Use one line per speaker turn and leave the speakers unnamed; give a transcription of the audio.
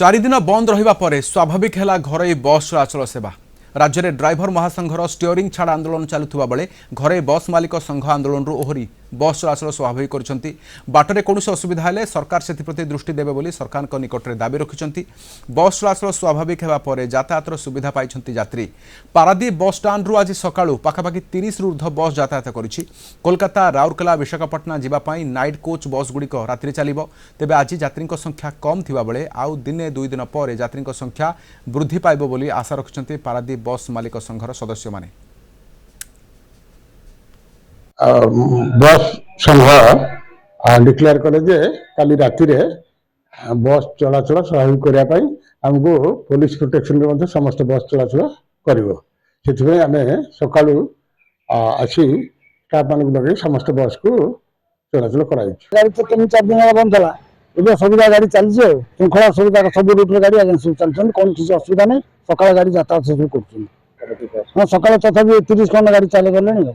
चारि दिन बंद रहिबा परे स्वाभाविक है घरोई बस चलाचल सेवा। राज्य में ड्राइवर महासंघर स्टीयरिंग छाड़ आंदोलन चलुवा बेले घरोई बस मालिक संघ आंदोलन ओहरी बस चलाचल स्वाभाविक कर बाटरे कौन असुविधा है सरकार से दृष्टि देवे बोली सरकार निकट में दाबी रखिंट। बस चलाचल स्वाभाविक होगा यातायातर सुविधा पाई यात्री। पारादीप बस स्टाण्रु आज सकाळु पाखापाखि 30 ऊर्ध्व बस यातायात करिछि। कोलकाता राउरकेला विशाखापट्टना जीवाई नाइट कोच बस गुड़िक राति चलिबो। तेबे आज यात्री संख्या कम थिबा बेले आउ दिने 2 दिन पर यात्री संख्या वृद्धि पाइबो बोली आशा रखिंट पारादीप बस मालिक संघर सदस्य माने।
बस संघ डिक्लेयर कले जे काली राति रे बस चलाचल स्वाभाविक करने आमको पुलिस प्रोटेक्शन समस्त बस चलाचल कर सकालू आसी स्टाफ मान लगे समस्त बस को चलाचल कर
गाड़ी तो 3-4 दिन बंद था। ये सुविधा गाड़ी चलती श्रृंखला सुविधा सब रूट गाड़ी आगे सब चलते कौन किसी असुविधा नहीं। सकाल गाड़ी यातायात सब कर सका तथा 30 खंड गाड़ी चल गले।